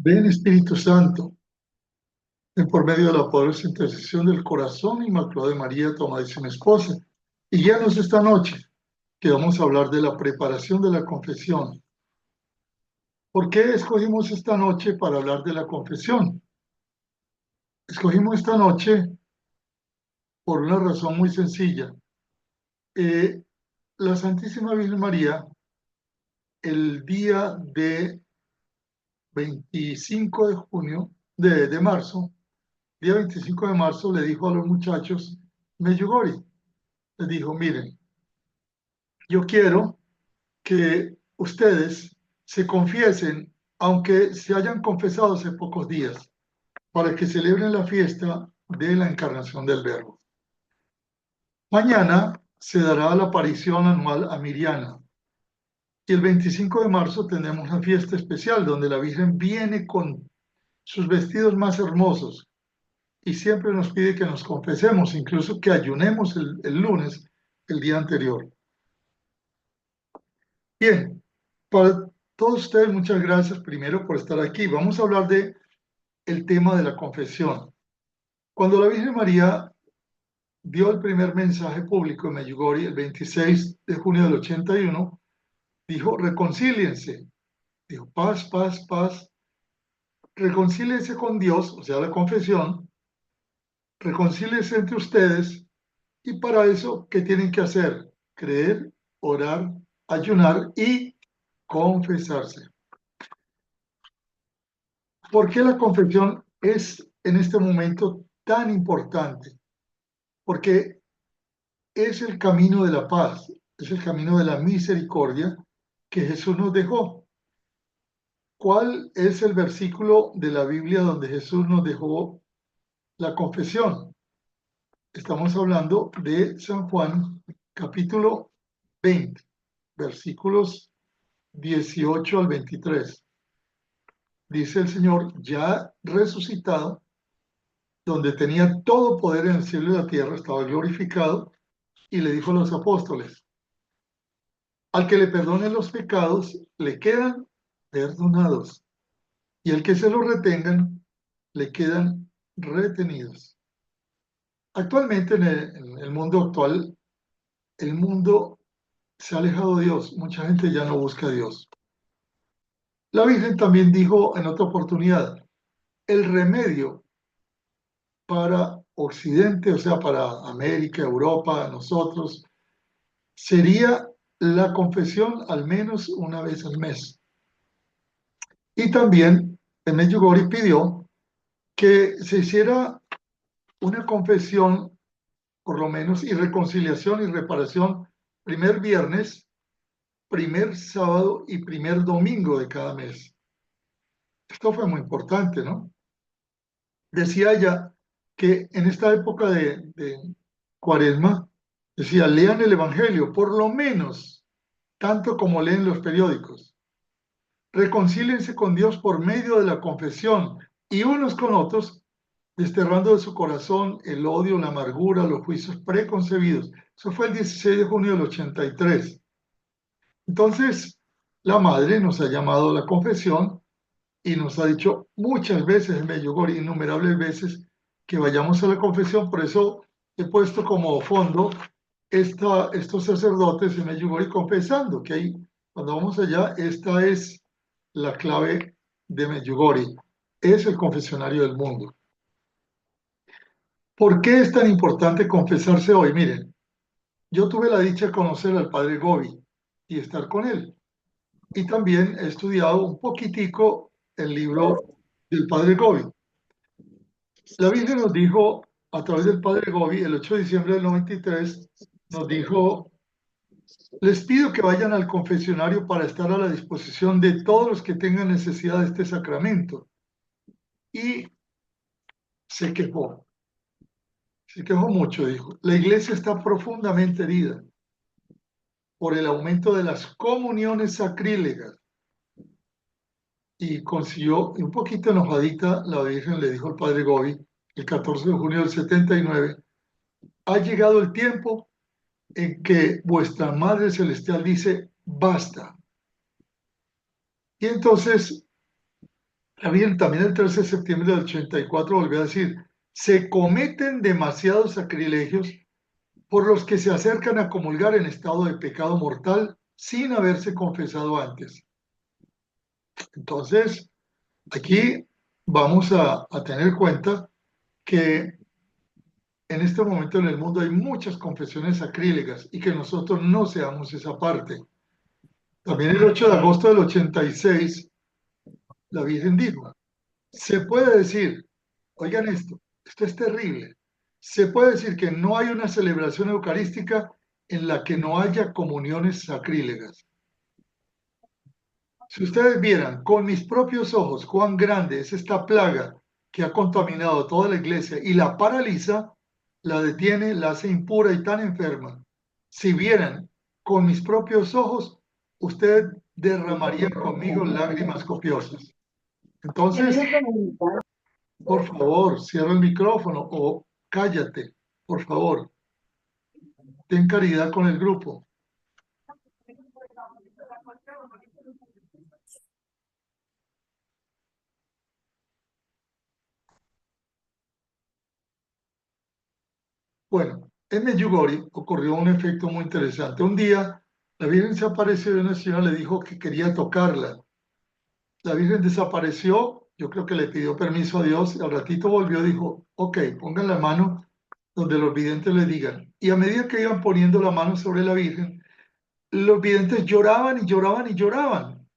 Ven Espíritu Santo, ven por medio de la poderosa intercesión del corazón inmaculado de María, tu amadísima esposa, y guíanos esta noche, que vamos a hablar de la preparación de la confesión. ¿Por qué escogimos esta noche para hablar de la confesión? Escogimos esta noche por una razón muy sencilla. Eh, la Santísima Virgen María, el día de 25 de junio, de marzo, día 25 de marzo, le dijo a los muchachos Medjugorje, les dijo, miren, yo quiero que ustedes se confiesen, aunque se hayan confesado hace pocos días, para que celebren la fiesta de la encarnación del Verbo. Mañana se dará la aparición anual a Miriana y el 25 de marzo tendremos una fiesta especial donde la Virgen viene con sus vestidos más hermosos y siempre nos pide que nos confesemos, incluso que ayunemos el lunes, el día anterior. Bien, para todos ustedes muchas gracias primero por estar aquí. Vamos a hablar de el tema de la confesión. Cuando la Virgen María dio el primer mensaje público en Medjugorje el 26 de junio del 81, dijo, reconcíliense. Dijo, paz, paz, paz. Reconcíliense con Dios, o sea, la confesión. Reconcíliense entre ustedes. Y para eso, ¿qué tienen que hacer? Creer, orar, ayunar y confesarse. ¿Por qué la confesión es en este momento tan importante? Porque es el camino de la paz, es el camino de la misericordia que Jesús nos dejó. ¿Cuál es el versículo de la Biblia donde Jesús nos dejó la confesión? Estamos hablando de San Juan, capítulo 20, versículos 18 al 23. Dice el Señor, ya resucitado, donde tenía todo poder en el cielo y la tierra, estaba glorificado, y le dijo a los apóstoles, al que le perdonen los pecados, le quedan perdonados, y al que se los retengan, le quedan retenidos. Actualmente en el mundo actual, el mundo se ha alejado de Dios, mucha gente ya no busca a Dios. La Virgen también dijo en otra oportunidad, el remedio para Occidente, o sea, para América, Europa, nosotros, sería la confesión al menos una vez al mes. Y también en Medjugorje pidió que se hiciera una confesión, por lo menos, y reconciliación y reparación, primer viernes, primer sábado y primer domingo de cada mes. Esto fue muy importante, ¿no? Decía ella que en esta época de Cuaresma, decía, lean el Evangelio, por lo menos, tanto como leen los periódicos. Reconcíliense con Dios por medio de la confesión y unos con otros, desterrando de su corazón el odio, la amargura, los juicios preconcebidos. Eso fue el 16 de junio del 83. Entonces, la Madre nos ha llamado a la confesión y nos ha dicho muchas veces en Medjugorje, innumerables veces, que vayamos a la confesión. Por eso he puesto como fondo estos sacerdotes en Medjugorje confesando que ahí, cuando vamos allá, esta es la clave de Medjugorje. Es el confesionario del mundo. ¿Por qué es tan importante confesarse hoy? Miren, yo tuve la dicha de conocer al padre Gobi y estar con él. Y también he estudiado un poquitico el libro del padre Gobi. La Virgen nos dijo, a través del padre Gobi, el 8 de diciembre del 93, nos dijo, les pido que vayan al confesionario para estar a la disposición de todos los que tengan necesidad de este sacramento. Y se quejó. Se quejó mucho, dijo. La iglesia está profundamente herida por el aumento de las comuniones sacrílegas. Y consiguió, un poquito enojadita, la Virgen le dijo al padre Gobi, el 14 de junio del 79, ha llegado el tiempo en que vuestra Madre Celestial dice, basta. Y entonces La Virgen también el 13 de septiembre del 84 volvió a decir, se cometen demasiados sacrilegios por los que se acercan a comulgar en estado de pecado mortal sin haberse confesado antes. Entonces, aquí vamos a tener en cuenta que en este momento en el mundo hay muchas confesiones sacrílegas y que nosotros no seamos esa parte. También el 8 de agosto del 86, la Virgen dijo, se puede decir, oigan esto es terrible, se puede decir que no hay una celebración eucarística en la que no haya comuniones sacrílegas. Si ustedes vieran con mis propios ojos cuán grande es esta plaga que ha contaminado toda la iglesia y la paraliza, la detiene, la hace impura y tan enferma. Si vieran con mis propios ojos, usted derramaría conmigo lágrimas copiosas. Entonces, por favor, cierra el micrófono o cállate, por favor. Ten caridad con el grupo. Bueno, en Medjugorje ocurrió un efecto muy interesante. Un día, la Virgen se apareció y una señora le dijo que quería tocarla. La Virgen desapareció, yo creo que le pidió permiso a Dios, y al ratito volvió y dijo, ok, pongan la mano donde los videntes le digan. Y a medida que iban poniendo la mano sobre la Virgen, los videntes lloraban y lloraban y lloraban.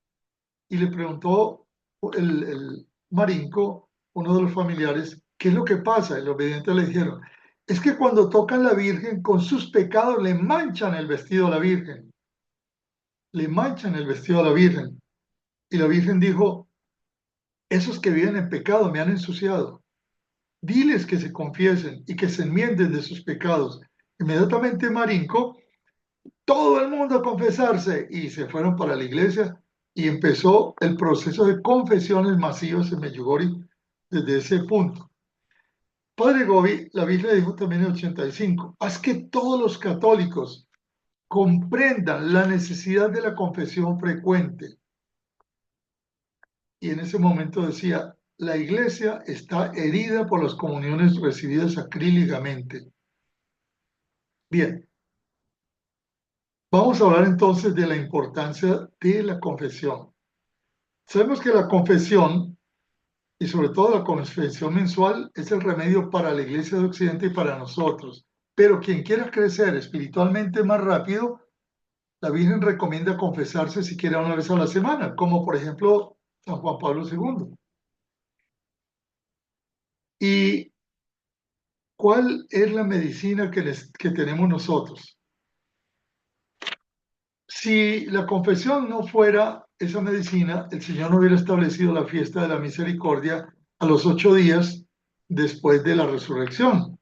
Y le preguntó el marinco, uno de los familiares, ¿qué es lo que pasa? Y los videntes le dijeron, es que cuando tocan la Virgen con sus pecados le manchan el vestido a la Virgen, le manchan el vestido a la Virgen. Y la Virgen dijo, esos que viven en pecado me han ensuciado. Diles que se confiesen y que se enmienden de sus pecados. Inmediatamente Marinco, todo el mundo a confesarse y se fueron para la iglesia y empezó el proceso de confesiones masivas en Medjugorje desde ese punto. Padre Gobi, la Biblia dijo también en 85, haz que todos los católicos comprendan la necesidad de la confesión frecuente. Y en ese momento decía, la iglesia está herida por las comuniones recibidas sacrílegamente. Bien, vamos a hablar entonces de la importancia de la confesión. Sabemos que la confesión, y sobre todo la confesión mensual, es el remedio para la iglesia de Occidente y para nosotros. Pero quien quiera crecer espiritualmente más rápido, la Virgen recomienda confesarse siquiera una vez a la semana, como por ejemplo San Juan Pablo II. ¿Y cuál es la medicina que tenemos nosotros? Si la confesión no fuera esa medicina, el Señor no hubiera establecido la fiesta de la misericordia a los 8 días después de la resurrección,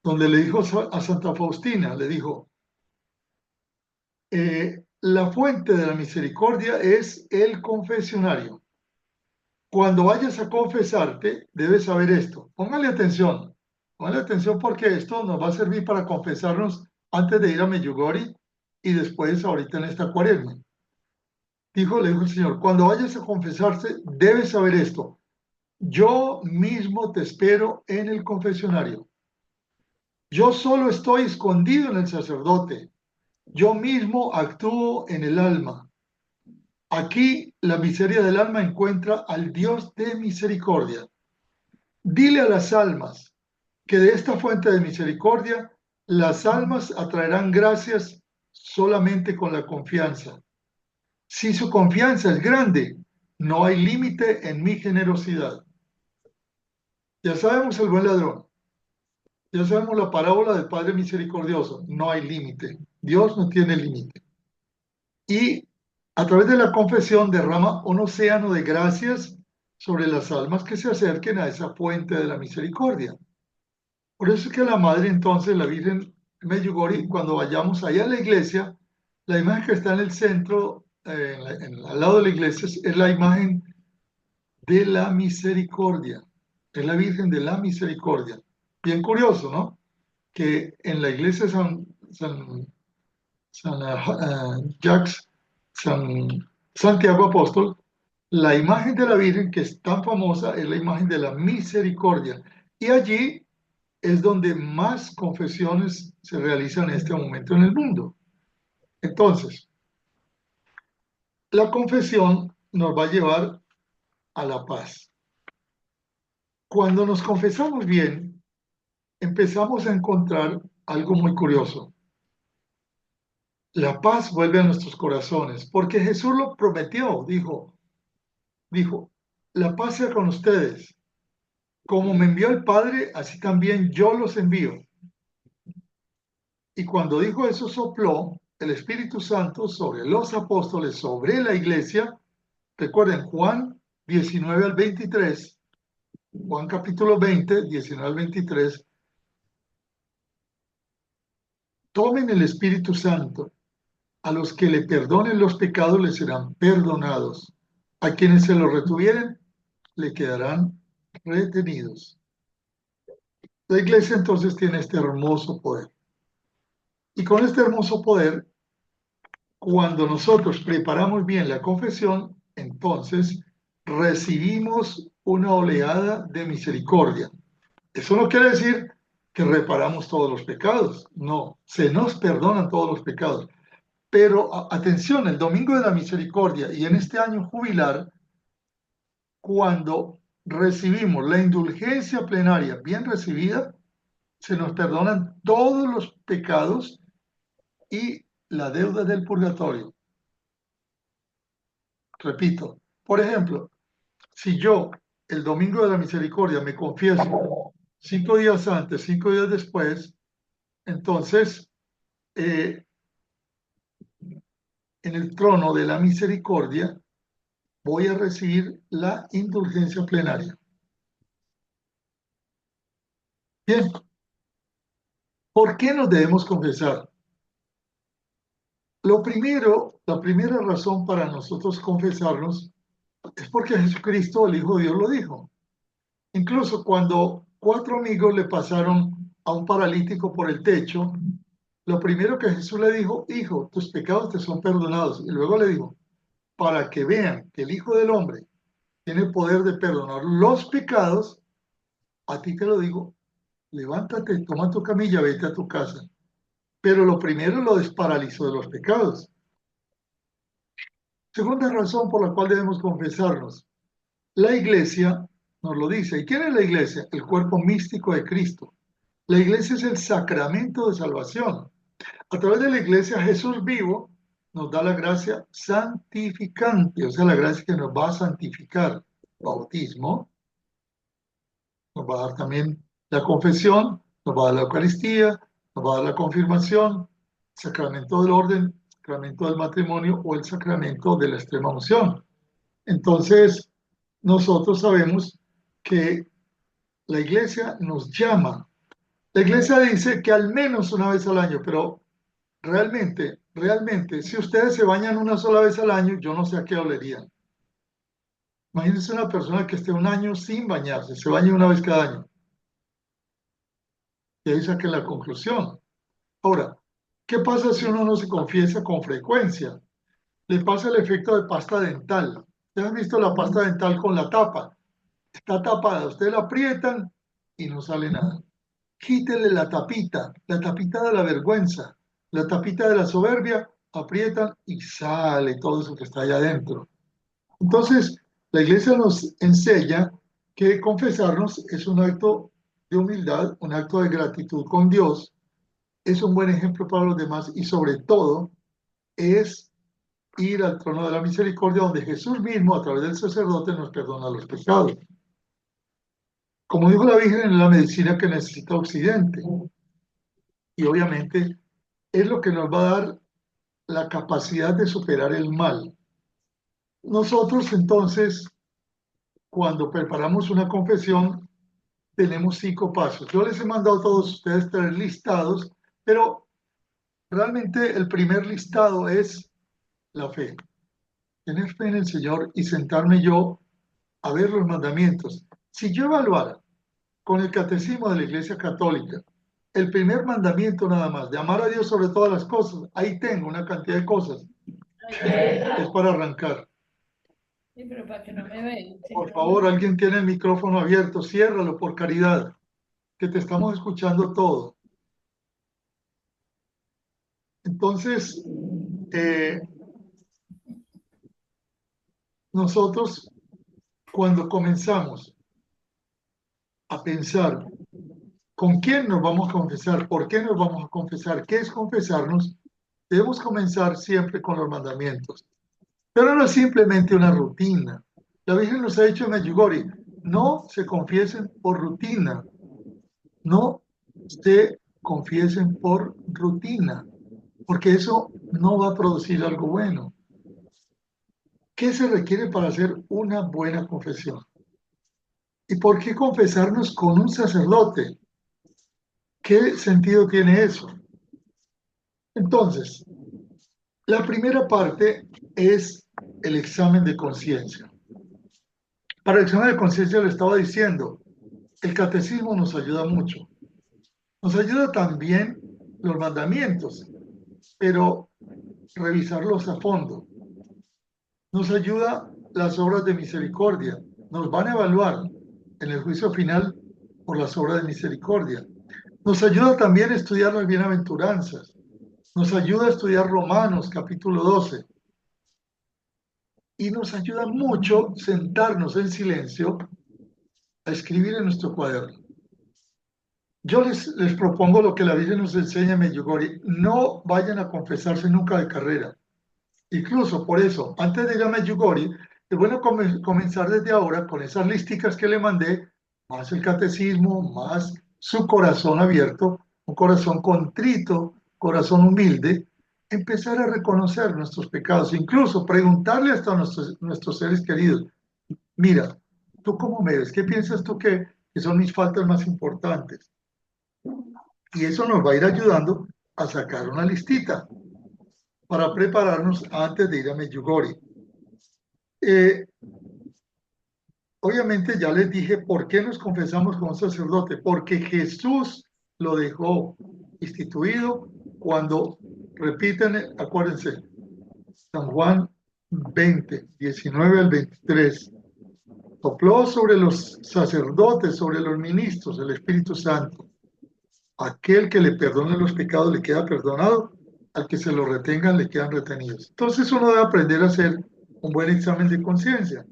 donde le dijo a Santa Faustina, le dijo, la fuente de la misericordia es el confesionario. Cuando vayas a confesarte, debes saber esto. Póngale atención porque esto nos va a servir para confesarnos antes de ir a Medjugorje y después ahorita en esta cuaresma. Le dijo el Señor, cuando vayas a confesarse, debes saber esto. Yo mismo te espero en el confesionario. Yo solo estoy escondido en el sacerdote. Yo mismo actúo en el alma. Aquí la miseria del alma encuentra al Dios de misericordia. Dile a las almas que de esta fuente de misericordia las almas atraerán gracias solamente con la confianza. Si su confianza es grande, no hay límite en mi generosidad. Ya sabemos el buen ladrón, ya sabemos la parábola del Padre Misericordioso, no hay límite. Dios no tiene límite. Y a través de la confesión derrama un océano de gracias sobre las almas que se acerquen a esa fuente de la misericordia. Por eso es que la Madre, entonces, la Virgen Medjugorje, cuando vayamos allá a la iglesia, la imagen que está en el centro, al lado de la iglesia, es la imagen de la misericordia. Es la Virgen de la Misericordia. Bien curioso, ¿no? Que en la iglesia de San Jacques, San Santiago Apóstol, La imagen de la Virgen, que es tan famosa, es la imagen de la misericordia. Y allí es donde más confesiones se realizan en este momento en el mundo. Entonces, la confesión nos va a llevar a la paz. Cuando nos confesamos bien, empezamos a encontrar algo muy curioso. La paz vuelve a nuestros corazones, porque Jesús lo prometió, dijo, la paz sea con ustedes. Como me envió el Padre, así también yo los envío. Y cuando dijo eso, sopló el Espíritu Santo sobre los apóstoles, sobre la iglesia. Recuerden, Juan 19 al 23, Juan capítulo 20, 19 al 23. Tomen el Espíritu Santo. A los que le perdonen los pecados les serán perdonados. A quienes se los retuvieren, le quedarán retenidos. La iglesia entonces tiene este hermoso poder. Y con este hermoso poder, cuando nosotros preparamos bien la confesión, entonces recibimos una oleada de misericordia. Eso no quiere decir que reparamos todos los pecados, no, se nos perdonan todos los pecados. Pero atención, el Domingo de la Misericordia y en este año jubilar, cuando recibimos la indulgencia plenaria bien recibida, se nos perdonan todos los pecados y la deuda del purgatorio. Repito, por ejemplo, si yo el Domingo de la Misericordia me confieso 5 días antes, 5 días después, entonces en el trono de la misericordia voy a recibir la indulgencia plenaria. Bien, ¿por qué nos debemos confesar? Lo primero, la primera razón para nosotros confesarnos es porque Jesucristo, el Hijo de Dios, lo dijo. Incluso cuando 4 amigos le pasaron a un paralítico por el techo, lo primero que Jesús le dijo, hijo, tus pecados te son perdonados. Y luego le dijo, para que vean que el Hijo del Hombre tiene el poder de perdonar los pecados, a ti te lo digo, levántate, toma tu camilla, vete a tu casa. Pero lo primero lo desparalizó de los pecados. Segunda razón por la cual debemos confesarnos. La iglesia nos lo dice. ¿Y quién es la iglesia? El cuerpo místico de Cristo. La iglesia es el sacramento de salvación. A través de la iglesia, Jesús vivo nos da la gracia santificante, o sea, la gracia que nos va a santificar. Bautismo, nos va a dar también la confesión, nos va a dar la Eucaristía, nos va a dar la confirmación, sacramento del orden, sacramento del matrimonio o el sacramento de la extrema unción. Entonces, nosotros sabemos que la iglesia nos llama. La iglesia dice que al menos una vez al año, pero realmente, si ustedes se bañan una sola vez al año, yo no sé a qué olerían. Imagínense una persona que esté un año sin bañarse, se baña una vez cada año. Y ahí saquen la conclusión. Ahora, ¿qué pasa si uno no se confiesa con frecuencia? Le pasa el efecto de pasta dental. ¿Ustedes han visto la pasta dental con la tapa? Está tapada, ustedes la aprietan y no sale nada. Quítele la tapita de la vergüenza, la tapita de la soberbia, aprietan y sale todo eso que está allá adentro. Entonces, la iglesia nos enseña que confesarnos es un acto de humildad, un acto de gratitud con Dios, es un buen ejemplo para los demás y sobre todo es ir al trono de la misericordia donde Jesús mismo a través del sacerdote nos perdona los pecados. Como dijo la Virgen, en la medicina que necesita Occidente. Y obviamente es lo que nos va a dar la capacidad de superar el mal. Nosotros entonces, cuando preparamos una confesión, tenemos 5 pasos. Yo les he mandado a todos ustedes 3 listados, pero realmente el primer listado es la fe. Tener fe en el Señor y sentarme yo a ver los mandamientos. Si yo evaluara con el catecismo de la Iglesia Católica el primer mandamiento nada más, de amar a Dios sobre todas las cosas, ahí tengo una cantidad de cosas. Es para arrancar. Sí, pero para que no me vean, si Por no, no me favor, ven. alguien tiene el micrófono abierto, ciérralo por caridad, que te estamos escuchando todo. Entonces, eh, nosotros cuando comenzamos a pensar con quién nos vamos a confesar, por qué nos vamos a confesar, qué es confesarnos, debemos comenzar siempre con los mandamientos. Pero no es simplemente una rutina. La Virgen nos ha dicho en Medjugorje, no se confiesen por rutina, no se confiesen por rutina, porque eso no va a producir algo bueno. ¿Qué se requiere para hacer una buena confesión? ¿Y por qué confesarnos con un sacerdote? ¿Qué sentido tiene eso? Entonces, la primera parte es el examen de conciencia. Para el examen de conciencia le estaba diciendo, el catecismo nos ayuda mucho. Nos ayuda también los mandamientos, pero revisarlos a fondo. Nos ayuda las obras de misericordia. Nos van a evaluar en el juicio final por las obras de misericordia. Nos ayuda también a estudiar las bienaventuranzas. Nos ayuda a estudiar Romanos capítulo 12. Y nos ayuda mucho sentarnos en silencio a escribir en nuestro cuaderno. Yo les propongo lo que la Biblia nos enseña en Medjugorje. No vayan a confesarse nunca de carrera. Incluso por eso, antes de ir a Medjugorje, es bueno comenzar desde ahora con esas listicas que le mandé, más el catecismo, más su corazón abierto, un corazón contrito, corazón humilde, empezar a reconocer nuestros pecados, incluso preguntarle hasta a nuestros seres queridos, mira, ¿tú cómo me ves? ¿Qué piensas tú que son mis faltas más importantes? Y eso nos va a ir ayudando a sacar una listita para prepararnos antes de ir a Medjugorje. Eh, Obviamente ya les dije por qué nos confesamos con un sacerdote, porque Jesús lo dejó instituido cuando, repiten, acuérdense, San Juan 20, 19 al 23, sopló sobre los sacerdotes, sobre los ministros, el Espíritu Santo. Aquel que le perdone los pecados le queda perdonado, al que se lo retengan le quedan retenidos. Entonces uno debe aprender a hacer un buen examen de conciencia.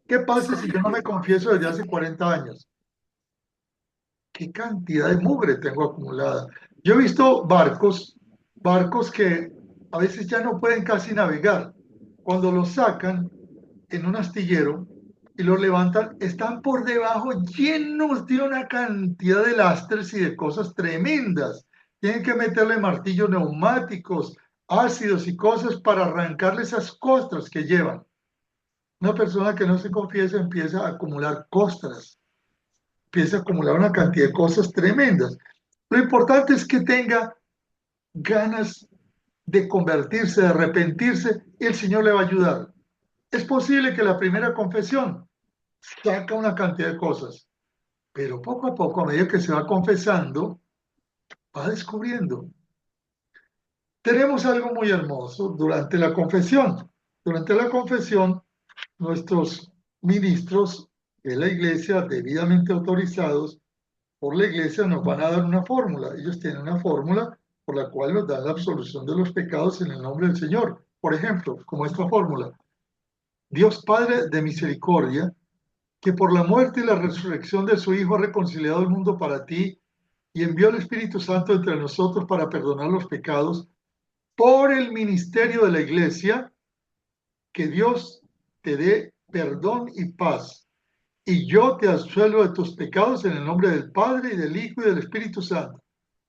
¿Qué pasa si yo no me confieso desde hace 40 años? ¿Qué cantidad de mugre tengo acumulada? Yo he visto barcos que a veces ya no pueden casi navegar. Cuando los sacan en un astillero y los levantan, están por debajo llenos de una cantidad de lastres y de cosas tremendas. Tienen que meterle martillos neumáticos, ácidos y cosas para arrancarle esas costras que llevan. Una persona que no se confiesa empieza a acumular costras, empieza a acumular una cantidad de cosas tremendas. Lo importante es que tenga ganas de convertirse, de arrepentirse, y el Señor le va a ayudar. Es posible que la primera confesión saca una cantidad de cosas, pero poco a poco, a medida que se va confesando, va descubriendo. Tenemos algo muy hermoso durante la confesión. Durante la confesión, nuestros ministros de la iglesia, debidamente autorizados por la iglesia, nos van a dar una fórmula. Ellos tienen una fórmula por la cual nos dan la absolución de los pecados en el nombre del Señor. Por ejemplo, como esta fórmula, Dios Padre de misericordia, que por la muerte y la resurrección de su Hijo ha reconciliado el mundo para ti y envió el Espíritu Santo entre nosotros para perdonar los pecados, por el ministerio de la iglesia, que Dios te dé perdón y paz. Y yo te absuelvo de tus pecados en el nombre del Padre y del Hijo y del Espíritu Santo.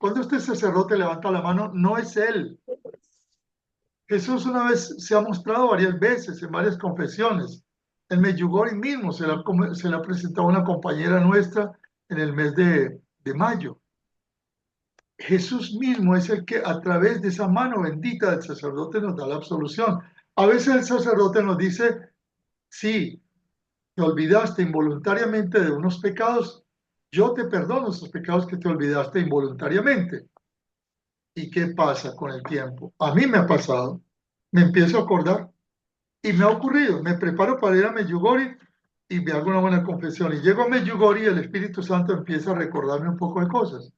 Cuando este sacerdote levanta la mano, no es él. Jesús una vez se ha mostrado varias veces en varias confesiones. En Medjugorje mismo se le ha presentado una compañera nuestra en el mes de mayo. Jesús mismo es el que a través de esa mano bendita del sacerdote nos da la absolución. A veces el sacerdote nos dice, sí, te olvidaste involuntariamente de unos pecados, yo te perdono esos pecados que te olvidaste involuntariamente. ¿Y qué pasa con el tiempo? A mí me ha pasado, me empiezo a acordar Y me ha ocurrido, me preparo para ir a Medjugorje y me hago una buena confesión. Y llego a Medjugorje y el Espíritu Santo empieza a recordarme un poco de cosas.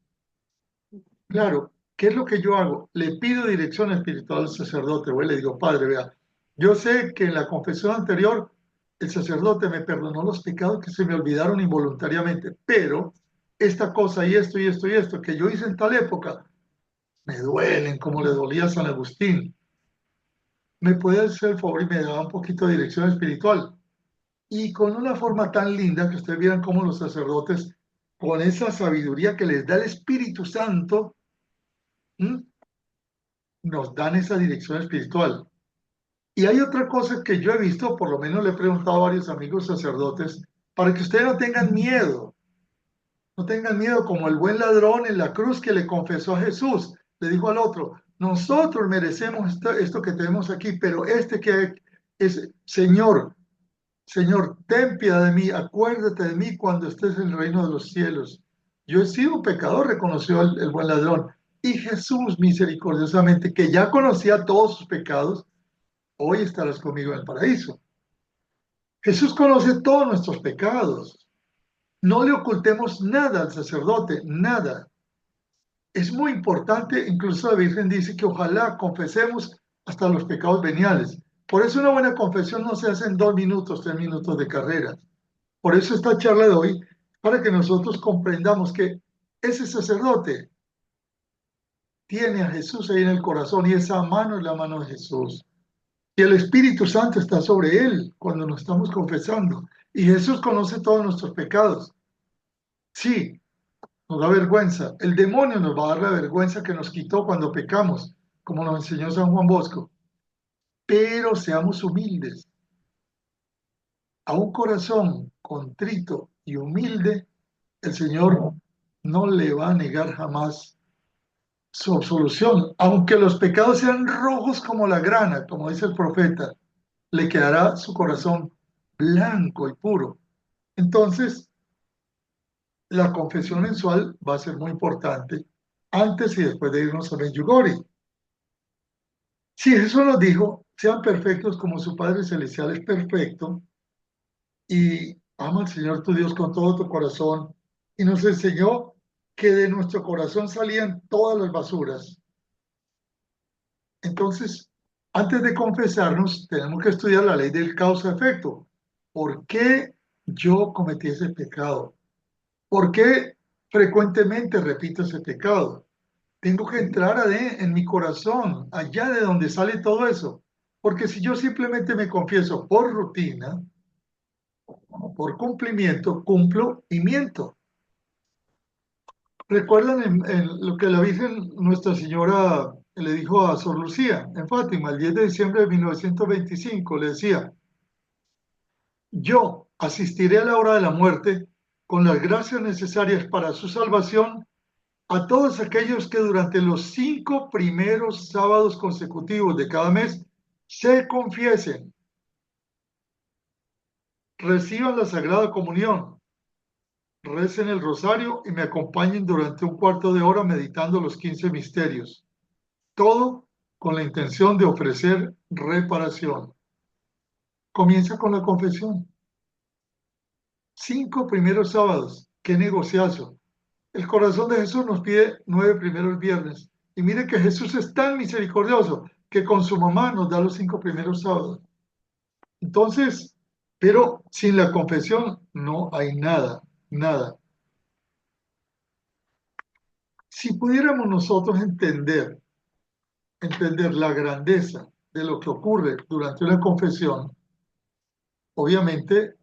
Claro, ¿qué es lo que yo hago? Le pido dirección espiritual al sacerdote, o le digo, padre, vea, yo sé que en la confesión anterior el sacerdote me perdonó los pecados que se me olvidaron involuntariamente, pero esta cosa y esto y esto y esto que yo hice en tal época me duelen como le dolía a San Agustín. ¿Me puede hacer el favor y me da un poquito de dirección espiritual? Y con una forma tan linda que ustedes vieran cómo los sacerdotes, con esa sabiduría que les da el Espíritu Santo, ¿m? Nos dan esa dirección espiritual. Y hay otra cosa que yo he visto, por lo menos le he preguntado a varios amigos sacerdotes, para que ustedes no tengan miedo como el buen ladrón en la cruz que le confesó a Jesús, le dijo al otro, nosotros merecemos esto que tenemos aquí, pero este que es, Señor, Señor, ten piedad de mí, acuérdate de mí cuando estés en el reino de los cielos. Yo he sido un pecador, reconoció el buen ladrón. Y Jesús, misericordiosamente, que ya conocía todos sus pecados, hoy estarás conmigo en el paraíso. Jesús conoce todos nuestros pecados. No le ocultemos nada al sacerdote, nada. Es muy importante, incluso la Virgen dice que ojalá confesemos hasta los pecados veniales. Por eso una buena confesión no se hace en 2 minutos, 3 minutos de carrera. Por eso esta charla de hoy, para que nosotros comprendamos que ese sacerdote tiene a Jesús ahí en el corazón y esa mano es la mano de Jesús. Y el Espíritu Santo está sobre él cuando nos estamos confesando. Y Jesús conoce todos nuestros pecados. Sí, nos da vergüenza. El demonio nos va a dar la vergüenza que nos quitó cuando pecamos, como nos enseñó San Juan Bosco. Pero seamos humildes. A un corazón contrito y humilde, el Señor no le va a negar jamás su absolución. Aunque los pecados sean rojos como la grana, como dice el profeta, le quedará su corazón blanco y puro. Entonces, la confesión mensual va a ser muy importante antes y después de irnos a Medjugorje. Si Jesús nos dijo, sean perfectos como su Padre Celestial es perfecto, y ama al Señor tu Dios con todo tu corazón, y nos enseñó que de nuestro corazón salían todas las basuras. Entonces, antes de confesarnos, tenemos que estudiar la ley del causa-efecto. ¿Por qué yo cometí ese pecado? ¿Por qué frecuentemente repito ese pecado? Tengo que entrar en mi corazón, allá de donde sale todo eso. Porque si yo simplemente me confieso por rutina, por cumplimiento, cumplo y miento. ¿Recuerdan en lo que la Virgen Nuestra Señora le dijo a Sor Lucía en Fátima el 10 de diciembre de 1925? Le decía, yo asistiré a la hora de la muerte con las gracias necesarias para su salvación a todos aquellos que durante los 5 primeros sábados consecutivos de cada mes se confiesen, reciban la Sagrada Comunión, recen el rosario y me acompañen durante un cuarto de hora meditando los 15 misterios. Todo con la intención de ofrecer reparación. Comienza con la confesión. 5 primeros sábados, qué negociazo. El corazón de Jesús nos pide 9 primeros viernes. Y mire que Jesús es tan misericordioso que con su mamá nos da los 5 primeros sábados. Entonces, pero sin la confesión no hay nada, nada. Si pudiéramos nosotros entender la grandeza de lo que ocurre durante una confesión, obviamente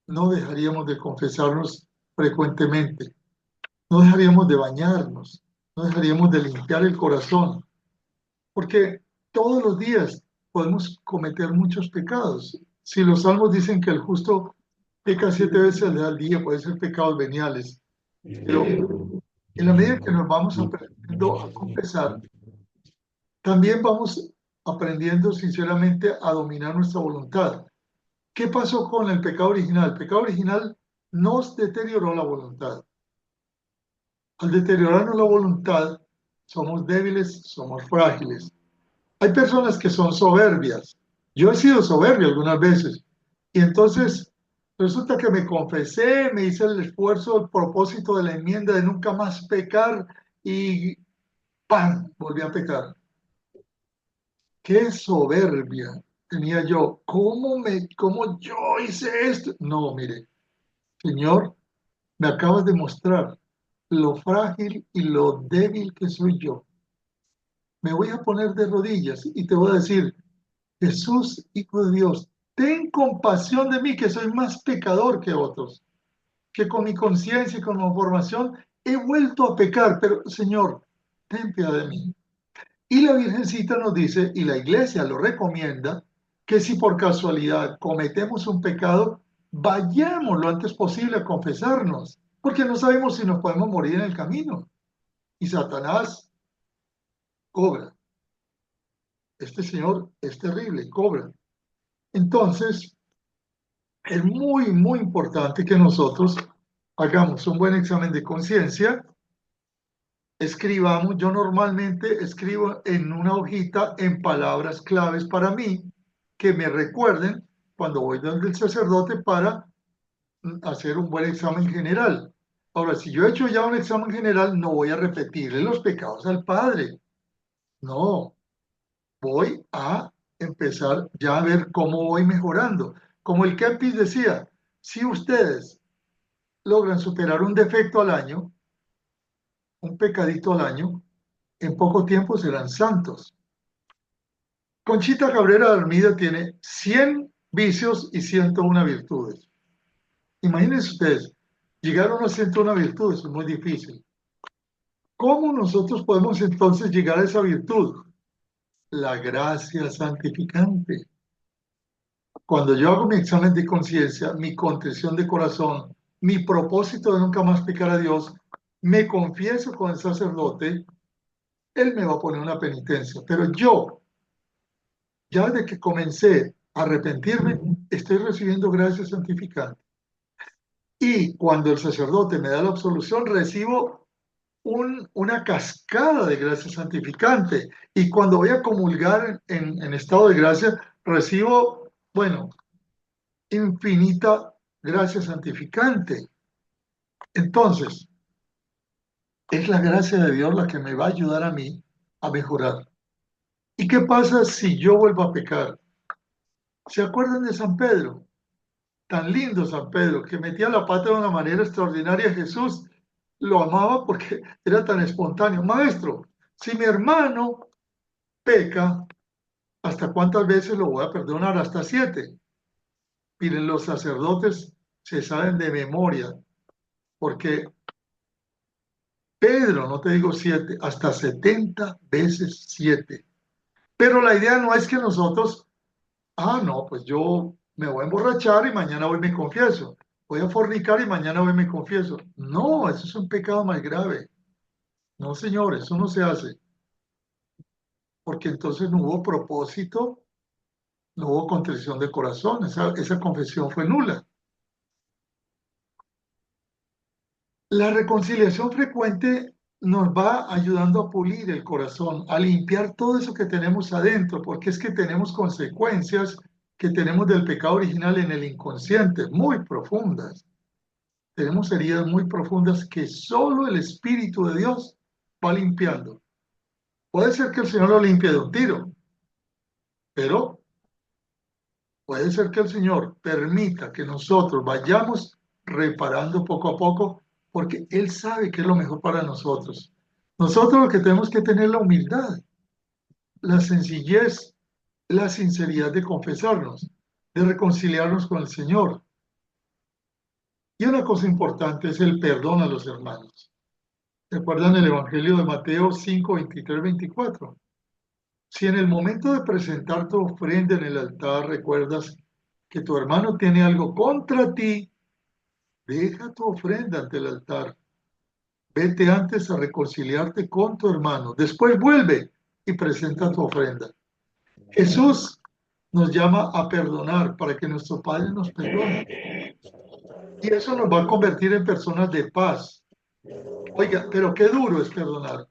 no dejaríamos de confesarnos frecuentemente, no dejaríamos de bañarnos, no dejaríamos de limpiar el corazón, porque todos los días podemos cometer muchos pecados. Si los salmos dicen que el justo peca 7 veces al día, puede ser pecados veniales, pero en la medida que nos vamos aprendiendo a confesar, también vamos aprendiendo sinceramente a dominar nuestra voluntad. ¿Qué pasó con el pecado original? El pecado original nos deterioró la voluntad. Al deteriorarnos la voluntad, somos débiles, somos frágiles. Hay personas que son soberbias, Yo he sido soberbio algunas veces. Y entonces resulta que me confesé, me hice el esfuerzo, el propósito de la enmienda de nunca más pecar y ¡pam! Volví a pecar. ¡Qué soberbia tenía yo! ¿Cómo yo hice esto? No, mire, Señor, me acabas de mostrar lo frágil y lo débil que soy yo. Me voy a poner de rodillas y te voy a decir, Jesús, Hijo de Dios, ten compasión de mí, que soy más pecador que otros, que con mi conciencia y con mi formación he vuelto a pecar, pero Señor, ten piedad de mí. Y la Virgencita nos dice, y la Iglesia lo recomienda, que si por casualidad cometemos un pecado, vayamos lo antes posible a confesarnos, porque no sabemos si nos podemos morir en el camino. Y Satanás cobra. Este señor es terrible, cobra. Entonces, es muy importante que nosotros hagamos un buen examen de conciencia, escribamos, yo normalmente escribo en una hojita en palabras claves para mí, que me recuerden cuando voy donde el sacerdote para hacer un buen examen general. Ahora, si yo he hecho ya un examen general, no voy a repetirle los pecados al Padre. No, voy a empezar ya a ver cómo voy mejorando. Como el Kempis decía, si ustedes logran superar un defecto al año, un pecadito al año, en poco tiempo serán santos. Conchita Cabrera de Armida tiene 100 vicios y 101 virtudes. Imagínense ustedes, llegar a unas 101 virtudes es muy difícil. ¿Cómo nosotros podemos entonces llegar a esa virtud? La gracia santificante. Cuando yo hago mi examen de conciencia, mi contrición de corazón, mi propósito de nunca más pecar a Dios, me confieso con el sacerdote, él me va a poner una penitencia. Pero yo, ya desde que comencé a arrepentirme, estoy recibiendo gracia santificante. Y cuando el sacerdote me da la absolución, recibo una cascada de gracia santificante. Y cuando voy a comulgar en estado de gracia, recibo, bueno, infinita gracia santificante. Entonces, es la gracia de Dios la que me va a ayudar a mí a mejorar. ¿Y qué pasa si yo vuelvo a pecar? ¿Se acuerdan de San Pedro? Tan lindo San Pedro, que metía la pata de una manera extraordinaria. Jesús lo amaba porque era tan espontáneo. Maestro, si mi hermano peca, ¿hasta cuántas veces lo voy a perdonar? Hasta 7. Miren, los sacerdotes se saben de memoria, porque Pedro, no te digo 7, hasta 70 veces 7. Pero la idea no es que nosotros, no, pues yo me voy a emborrachar y mañana voy y me confieso. Voy a fornicar y mañana voy y me confieso. No, eso es un pecado más grave. No, señor, eso no se hace. Porque entonces no hubo propósito, no hubo contrición de corazón. Esa confesión fue nula. La reconciliación frecuente nos va ayudando a pulir el corazón, a limpiar todo eso que tenemos adentro, porque es que tenemos consecuencias que tenemos del pecado original en el inconsciente, muy profundas. Tenemos heridas muy profundas que solo el Espíritu de Dios va limpiando. Puede ser que el Señor lo limpie de un tiro, pero puede ser que el Señor permita que nosotros vayamos reparando poco a poco, porque Él sabe que es lo mejor para nosotros. Nosotros lo que tenemos que tener la humildad, la sencillez, la sinceridad de confesarnos, de reconciliarnos con el Señor. Y una cosa importante es el perdón a los hermanos. ¿Recuerdan el Evangelio de Mateo 5, 23, 24? Si en el momento de presentar tu ofrenda en el altar recuerdas que tu hermano tiene algo contra ti, deja tu ofrenda ante el altar. Vete antes a reconciliarte con tu hermano. Después vuelve y presenta tu ofrenda. Jesús nos llama a perdonar para que nuestro Padre nos perdone. Y eso nos va a convertir en personas de paz. Oiga, pero qué duro es perdonar.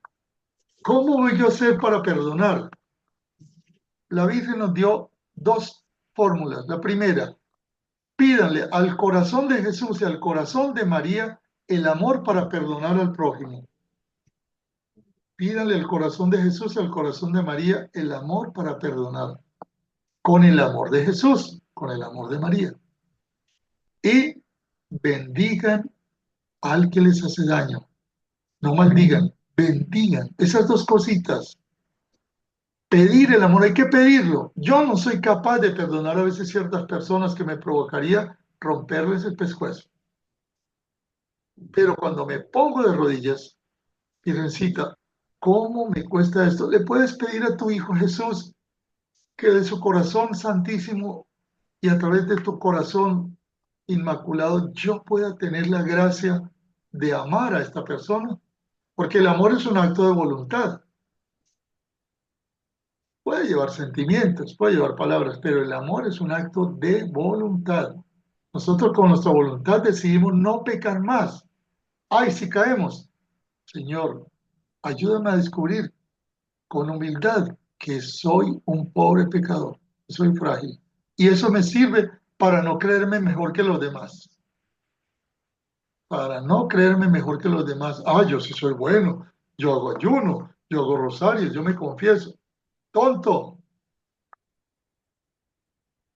¿Cómo voy yo a hacer para perdonar? La Virgen nos dio dos fórmulas. La primera, pídanle al corazón de Jesús y al corazón de María el amor para perdonar al prójimo. Pídanle al corazón de Jesús y al corazón de María el amor para perdonar. Con el amor de Jesús, con el amor de María. Y bendigan al que les hace daño. No maldigan, bendigan. Esas dos cositas. Pedir el amor, hay que pedirlo. Yo no soy capaz de perdonar a veces ciertas personas que me provocaría romperles el pescuezo. Pero cuando me pongo de rodillas, Virgencita, ¿cómo me cuesta esto? Le puedes pedir a tu Hijo Jesús que de su corazón santísimo y a través de tu corazón inmaculado yo pueda tener la gracia de amar a esta persona, porque el amor es un acto de voluntad. Puede llevar sentimientos, puede llevar palabras, pero el amor es un acto de voluntad. Nosotros con nuestra voluntad decidimos no pecar más. Ay, si caemos, Señor, ayúdame a descubrir con humildad que soy un pobre pecador, soy frágil. Y eso me sirve para no creerme mejor que los demás. Para no creerme mejor que los demás. Ah, yo sí soy bueno, yo hago ayuno, yo hago rosarios, yo me confieso. Tonto.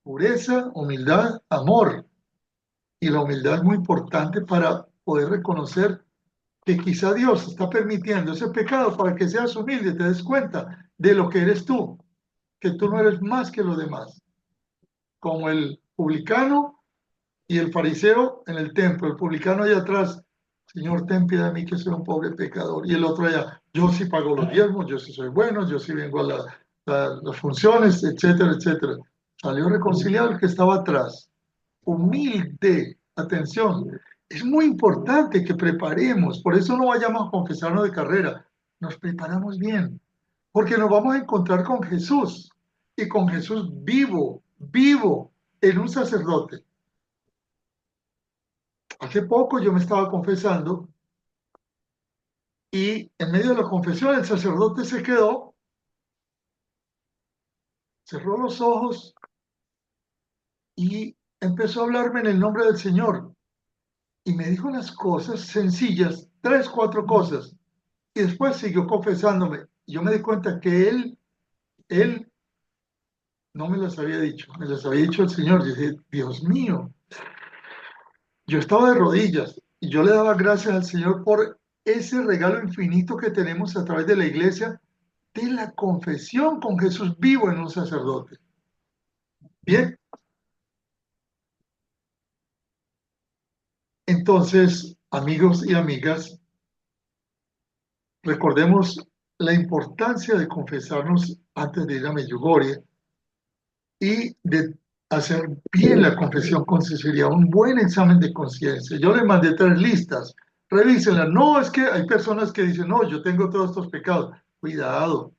Pureza, humildad, amor. Y la humildad es muy importante para poder reconocer que quizá Dios está permitiendo ese pecado para que seas humilde, te des cuenta de lo que eres tú, que tú no eres más que los demás. Como el publicano y el fariseo en el templo. El publicano allá atrás, Señor, ten piedad de mí que soy un pobre pecador. Y el otro allá, yo sí pago los diezmos, yo sí soy bueno, yo sí vengo a las funciones, etcétera, etcétera. Salió reconciliado el que estaba atrás. Humilde, atención. Es muy importante que preparemos, por eso no vayamos a confesarnos de carrera, nos preparamos bien, porque nos vamos a encontrar con Jesús y con Jesús vivo, vivo en un sacerdote. Hace poco yo me estaba confesando y en medio de la confesión el sacerdote se quedó, cerró los ojos y empezó a hablarme en el nombre del Señor. Y me dijo las cosas sencillas, tres, cuatro cosas. Y después siguió confesándome. Yo me di cuenta que él no me las había dicho, me las había dicho el Señor. Y dije, Dios mío, yo estaba de rodillas y yo le daba gracias al Señor por ese regalo infinito que tenemos a través de la iglesia, de la confesión con Jesús vivo en un sacerdote. Bien, entonces, amigos y amigas, recordemos la importancia de confesarnos antes de ir a Medjugorje y de hacer bien la confesión con sinceridad, un buen examen de conciencia. Yo le mandé tres listas, revísenlas. No, es que hay personas que dicen, no, yo tengo todos estos pecados. Cuidado,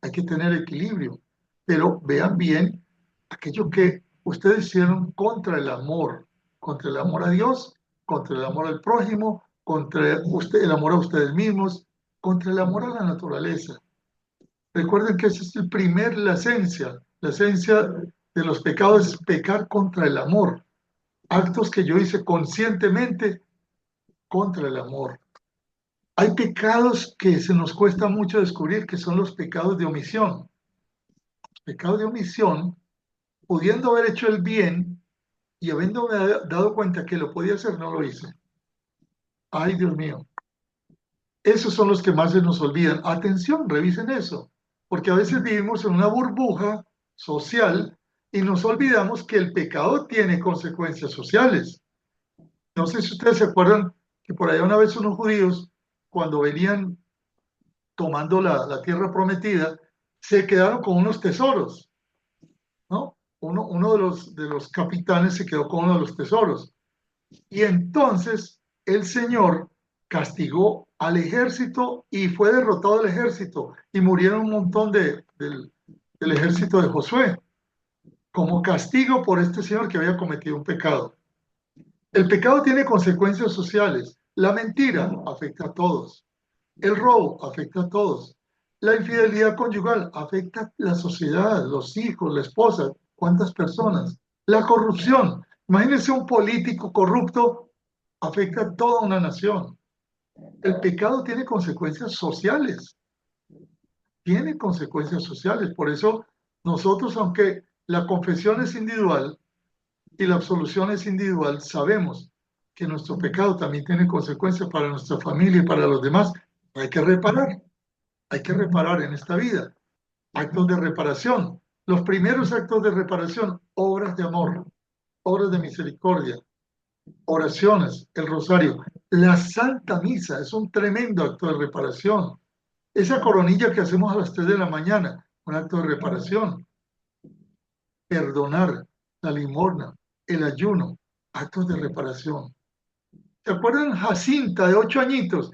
hay que tener equilibrio, pero vean bien aquello que ustedes hicieron contra el amor a Dios, contra el amor al prójimo, contra usted, el amor a ustedes mismos, contra el amor a la naturaleza. Recuerden que esa es la esencia de los pecados es pecar contra el amor, actos que yo hice conscientemente contra el amor. Hay pecados que se nos cuesta mucho descubrir, que son los pecados de omisión. Los pecados de omisión, pudiendo haber hecho el bien y habiéndome dado cuenta que lo podía hacer, no lo hice. Ay, Dios mío. Esos son los que más se nos olvidan. Atención, revisen eso, porque a veces vivimos en una burbuja social y nos olvidamos que el pecado tiene consecuencias sociales. No sé si ustedes se acuerdan que por allá una vez unos judíos, cuando venían tomando la tierra prometida, se quedaron con unos tesoros, ¿no? Uno de los capitanes se quedó con uno de los tesoros. Y entonces el Señor castigó al ejército y fue derrotado el ejército y murieron un montón del ejército de Josué como castigo por este señor que había cometido un pecado. El pecado tiene consecuencias sociales. La mentira afecta a todos. El robo afecta a todos. La infidelidad conyugal afecta a la sociedad, los hijos, la esposa, ¿cuántas personas? La corrupción. Imagínense un político corrupto, afecta a toda una nación. El pecado tiene consecuencias sociales, tiene consecuencias sociales. Por eso nosotros, aunque la confesión es individual y la absolución es individual, sabemos que nuestro pecado también tiene consecuencias para nuestra familia y para los demás. Hay que reparar en esta vida. Actos de reparación. Los primeros actos de reparación, obras de amor, obras de misericordia, oraciones, el rosario. La Santa Misa es un tremendo acto de reparación. Esa coronilla que hacemos a las 3 de la mañana, un acto de reparación. Perdonar, la limosna, el ayuno, actos de reparación. ¿Se acuerdan Jacinta de 8 añitos?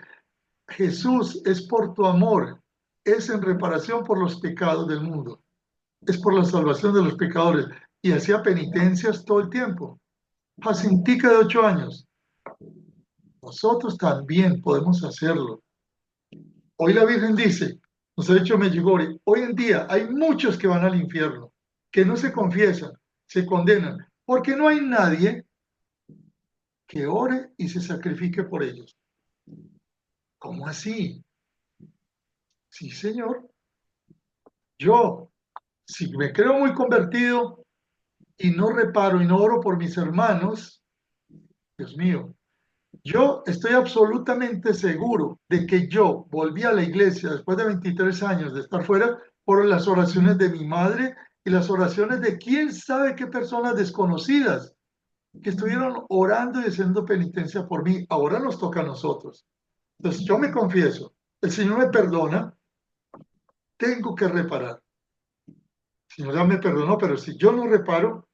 Jesús, es por tu amor, es en reparación por los pecados del mundo, es por la salvación de los pecadores. Y hacía penitencias todo el tiempo. Jacintica de 8 años. Nosotros también podemos hacerlo. Hoy la Virgen dice, nos ha dicho Medjugorje, hoy en día hay muchos que van al infierno, que no se confiesan, se condenan, porque no hay nadie que ore y se sacrifique por ellos. ¿Cómo así? Sí, Señor. Yo, si me creo muy convertido y no reparo y no oro por mis hermanos, Dios mío, yo estoy absolutamente seguro de que yo volví a la iglesia después de 23 años de estar fuera por las oraciones de mi madre y las oraciones de quién sabe qué personas desconocidas que estuvieron orando y haciendo penitencia por mí. Ahora nos toca a nosotros. Entonces yo me confieso, el Señor me perdona, tengo que reparar. El Señor ya me perdonó, pero si yo no reparo,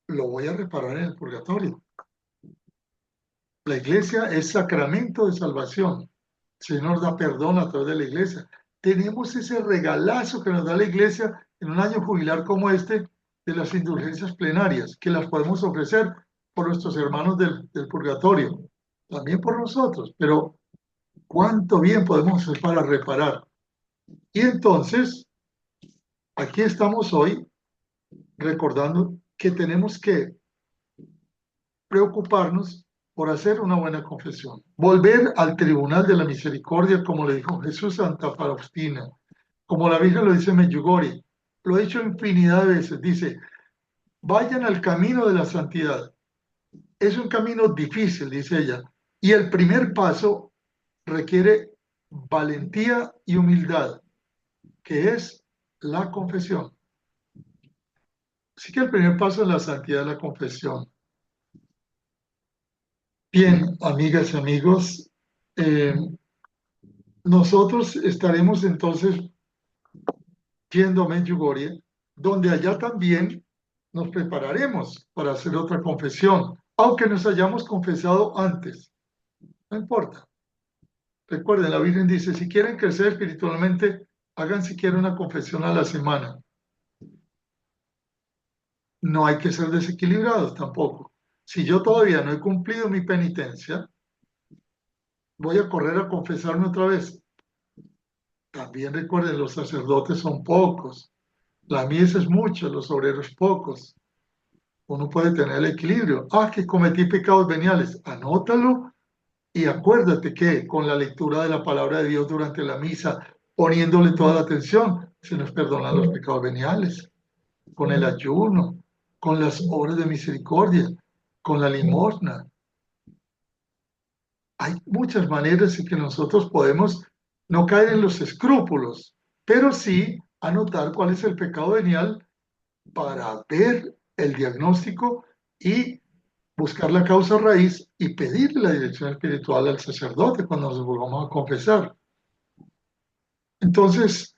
lo voy a reparar en el purgatorio. La iglesia es sacramento de salvación. El Señor da perdón a través de la iglesia. Tenemos ese regalazo que nos da la iglesia en un año jubilar como este de las indulgencias plenarias, que las podemos ofrecer por nuestros hermanos del purgatorio, también por nosotros, pero cuánto bien podemos hacer para reparar. Y entonces, aquí estamos hoy recordando que tenemos que preocuparnos por hacer una buena confesión. Volver al tribunal de la misericordia, como le dijo Jesús a Santa Faustina, como la Virgen lo dice en Medjugorje, lo he dicho infinidad de veces, dice, vayan al camino de la santidad. Es un camino difícil, dice ella, y el primer paso requiere valentía y humildad, que es la confesión. Así que el primer paso en la santidad es la confesión. Bien, amigas y amigos, eh, nosotros estaremos entonces yendo a Medjugorje, donde allá también nos prepararemos para hacer otra confesión, aunque nos hayamos confesado antes. No importa. Recuerden, la Virgen dice, si quieren crecer espiritualmente, hagan siquiera una confesión a la semana. No hay que ser desequilibrados tampoco. Si yo todavía no he cumplido mi penitencia, voy a correr a confesarme otra vez. También recuerden, los sacerdotes son pocos, la mies es mucha, los obreros pocos. Uno puede tener el equilibrio. Ah, que cometí pecados veniales, anótalo y acuérdate que con la lectura de la palabra de Dios durante la misa, poniéndole toda la atención, se nos perdonan los pecados veniales. Con el ayuno, con las obras de misericordia, con la limosna. Hay muchas maneras en que nosotros podemos no caer en los escrúpulos, pero sí anotar cuál es el pecado venial para ver el diagnóstico y buscar la causa raíz y pedirle la dirección espiritual al sacerdote cuando nos volvamos a confesar. Entonces,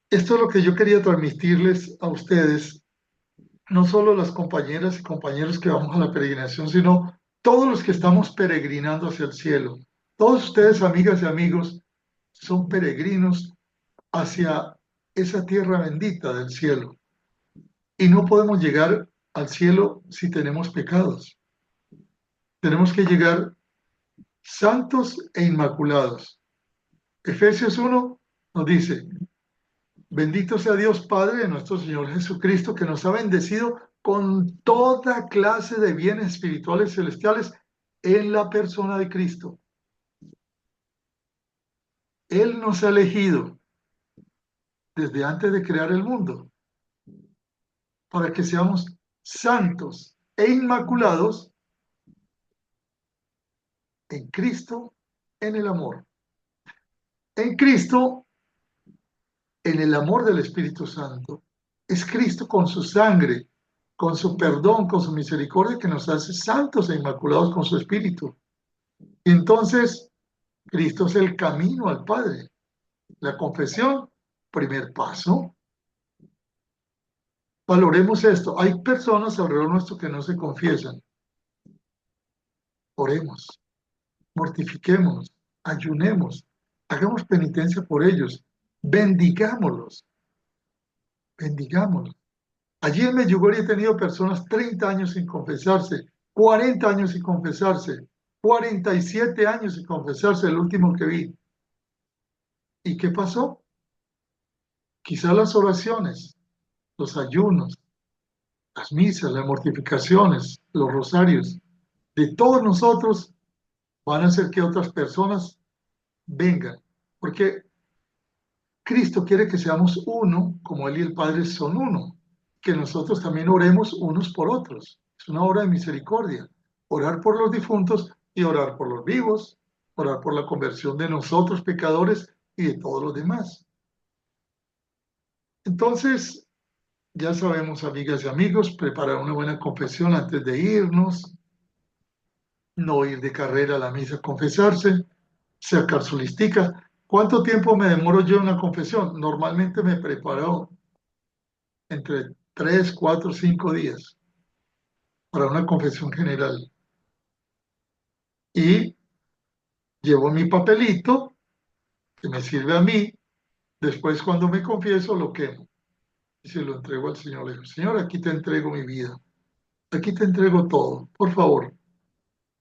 esto es lo que yo quería transmitirles a ustedes, no solo las compañeras y compañeros que vamos a la peregrinación, sino todos los que estamos peregrinando hacia el cielo. Todos ustedes, amigas y amigos, son peregrinos hacia esa tierra bendita del cielo. Y no podemos llegar al cielo si tenemos pecados. Tenemos que llegar santos e inmaculados. Efesios 1 nos dice, bendito sea Dios Padre de nuestro Señor Jesucristo, que nos ha bendecido con toda clase de bienes espirituales celestiales en la persona de Cristo. Él nos ha elegido desde antes de crear el mundo para que seamos santos e inmaculados en Cristo, en el amor. En Cristo, en el amor del Espíritu Santo. Es Cristo con su sangre, con su perdón, con su misericordia, que nos hace santos e inmaculados con su Espíritu. Y entonces, Cristo es el camino al Padre. La confesión, primer paso. Valoremos esto. Hay personas alrededor nuestro que no se confiesan. Oremos, mortifiquemos, ayunemos, hagamos penitencia por ellos, bendigámoslos, bendigámoslos. Allí en Medjugorje he tenido personas 30 años sin confesarse, 40 años sin confesarse, 47 años sin confesarse, el último que vi. ¿Y qué pasó? Quizá las oraciones, los ayunos, las misas, las mortificaciones, los rosarios de todos nosotros van a hacer que otras personas vengan. Porque Cristo quiere que seamos uno, como Él y el Padre son uno. Que nosotros también oremos unos por otros. Es una obra de misericordia. Orar por los difuntos y orar por los vivos. Orar por la conversión de nosotros pecadores y de todos los demás. Entonces, ya sabemos, amigas y amigos, preparar una buena confesión antes de irnos, no ir de carrera a la misa a confesarse, sacar su listica. ¿Cuánto tiempo me demoro yo en una confesión? Normalmente me preparo entre 3, 4, 5 días para una confesión general. Y llevo mi papelito, que me sirve a mí, después cuando me confieso lo quemo y se lo entrego al Señor. Le digo, Señor, aquí te entrego mi vida, aquí te entrego todo, por favor.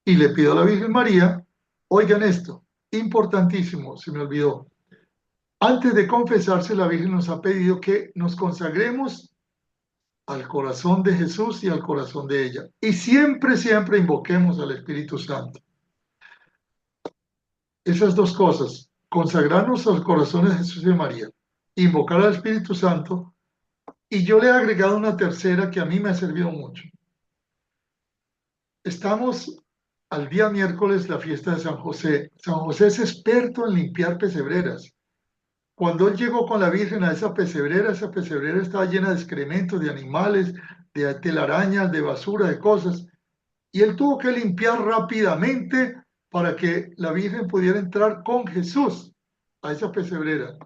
Y le pido a la Virgen María, oigan esto, importantísimo, se me olvidó. Antes de confesarse, la Virgen nos ha pedido que nos consagremos al corazón de Jesús y al corazón de ella. Y siempre, siempre invoquemos al Espíritu Santo. Esas dos cosas, consagrarnos al corazón de Jesús y de María, invocar al Espíritu Santo, y yo le he agregado una tercera que a mí me ha servido mucho. Estamos al día miércoles, la fiesta de San José. San José es experto en limpiar pesebreras. Cuando él llegó con la Virgen a esa pesebrera estaba llena de excrementos, de animales, de telarañas, de basura, de cosas. Y él tuvo que limpiar rápidamente para que la Virgen pudiera entrar con Jesús a esa pesebrera.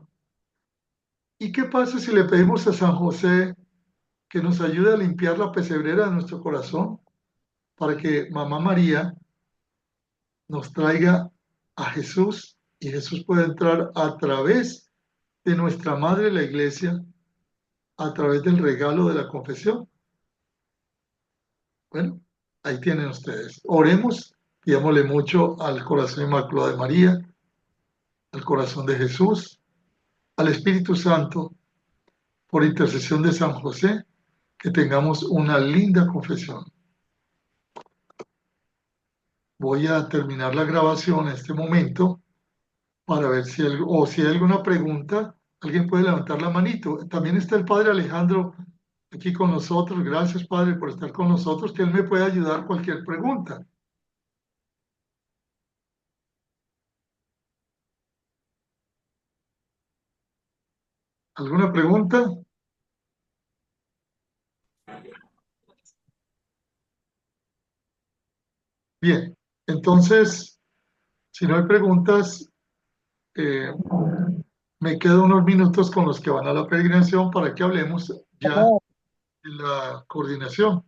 ¿Y qué pasa si le pedimos a San José que nos ayude a limpiar la pesebrera de nuestro corazón para que Mamá María nos traiga a Jesús y Jesús pueda entrar a través de nuestra Madre la Iglesia, a través del regalo de la confesión? Bueno, ahí tienen ustedes. Oremos, pidámosle mucho al corazón inmaculado de María, al corazón de Jesús, al Espíritu Santo, por intercesión de San José, que tengamos una linda confesión. Voy a terminar la grabación en este momento para ver si hay alguna pregunta. Alguien puede levantar la manito. También está el Padre Alejandro aquí con nosotros. Gracias, Padre, por estar con nosotros, que él me puede ayudar cualquier pregunta. ¿Alguna pregunta? Bien, entonces, si no hay preguntas, eh, me quedo unos minutos con los que van a la peregrinación para que hablemos ya de la coordinación.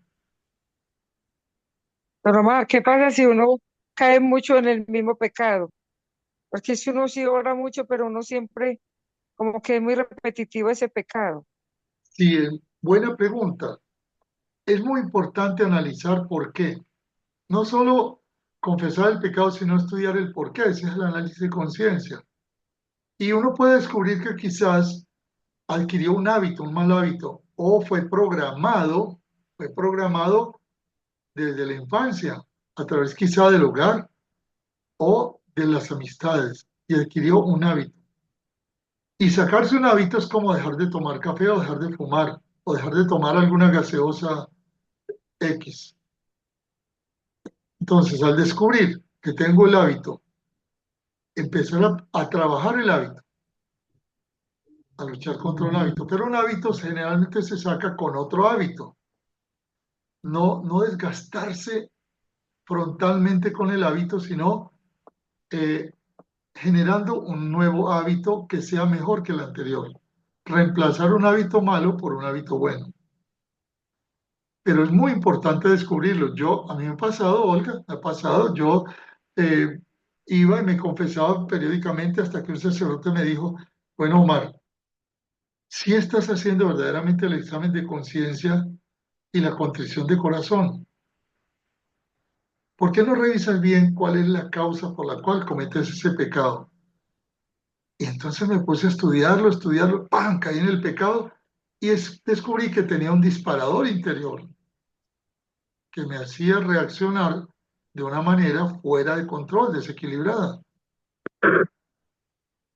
Pero mamá, ¿qué pasa si uno cae mucho en el mismo pecado? Porque si uno sí ora mucho, pero uno siempre como que es muy repetitivo ese pecado. Sí, buena pregunta. Es muy importante analizar por qué. No solo confesar el pecado, sino estudiar el por qué. Ese es el análisis de conciencia. Y uno puede descubrir que quizás adquirió un hábito, un mal hábito, o fue programado desde la infancia, a través quizá del hogar o de las amistades, y adquirió un hábito. Y sacarse un hábito es como dejar de tomar café o dejar de fumar o dejar de tomar alguna gaseosa X. Entonces, al descubrir que tengo el hábito, empezar a trabajar el hábito, a luchar contra un hábito. Pero un hábito generalmente se saca con otro hábito. No desgastarse frontalmente con el hábito, sino eh, generando un nuevo hábito que sea mejor que el anterior. Reemplazar un hábito malo por un hábito bueno. Pero es muy importante descubrirlo. A mí me ha pasado, Olga, me ha pasado, yo eh, iba y me confesaba periódicamente hasta que un sacerdote me dijo, bueno, Omar, si estás haciendo verdaderamente el examen de conciencia y la contrición de corazón, ¿por qué no revisas bien cuál es la causa por la cual cometes ese pecado? Y entonces me puse a estudiarlo, ¡pam! Caí en el pecado y descubrí que tenía un disparador interior que me hacía reaccionar de una manera fuera de control, desequilibrada.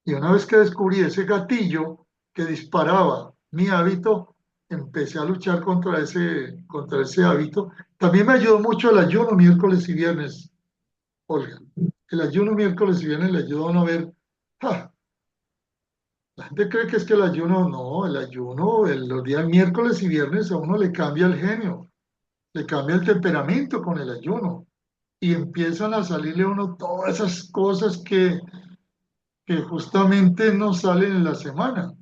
Y una vez que descubrí ese gatillo que disparaba mi hábito, empecé a luchar contra ese hábito. También me ayudó mucho el ayuno miércoles y viernes, Olga. El ayuno miércoles y viernes le ayudó a uno a ver, ¡ja! La gente cree que es que el ayuno, no, el ayuno, los días miércoles y viernes a uno le cambia el genio, le cambia el temperamento con el ayuno y empiezan a salirle a uno todas esas cosas que justamente no salen en la semana.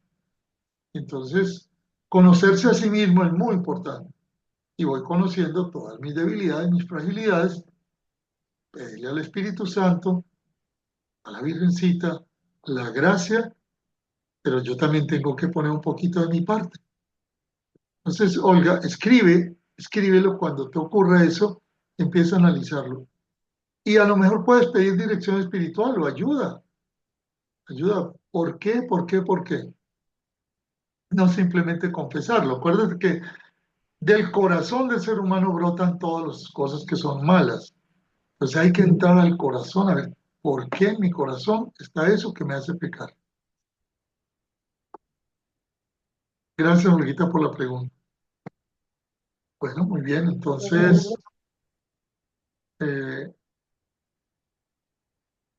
Entonces, conocerse a sí mismo es muy importante y voy conociendo todas mis debilidades, mis fragilidades, pedirle al Espíritu Santo, a la Virgencita, la gracia, pero yo también tengo que poner un poquito de mi parte. Entonces, Olga, escríbelo cuando te ocurra eso, empieza a analizarlo. Y a lo mejor puedes pedir dirección espiritual o ayuda. Ayuda. ¿Por qué? ¿Por qué? ¿Por qué? No simplemente confesarlo. Acuérdate que del corazón del ser humano brotan todas las cosas que son malas. Entonces hay que entrar al corazón a ver por qué en mi corazón está eso que me hace pecar. Gracias, Olguita, por la pregunta. Bueno, muy bien. Entonces, eh,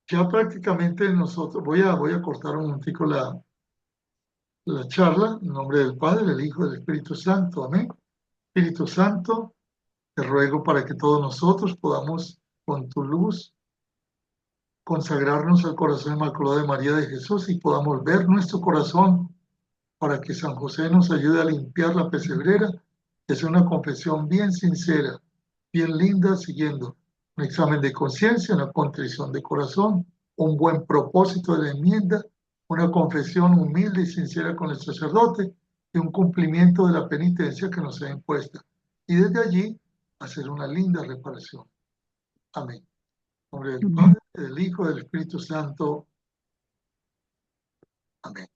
ya prácticamente nosotros, voy a cortar un momentico la charla, en nombre del Padre, del Hijo y del Espíritu Santo. Amén. Espíritu Santo, te ruego para que todos nosotros podamos, con tu luz, consagrarnos al corazón inmaculado de María de Jesús y podamos ver nuestro corazón para que San José nos ayude a limpiar la pesebrera, que es una confesión bien sincera, bien linda, siguiendo un examen de conciencia, una contrición de corazón, un buen propósito de la enmienda, una confesión humilde y sincera con el sacerdote y un cumplimiento de la penitencia que nos sea impuesta. Y desde allí hacer una linda reparación. Amén. En nombre del Padre, del Hijo y del Espíritu Santo. Amén.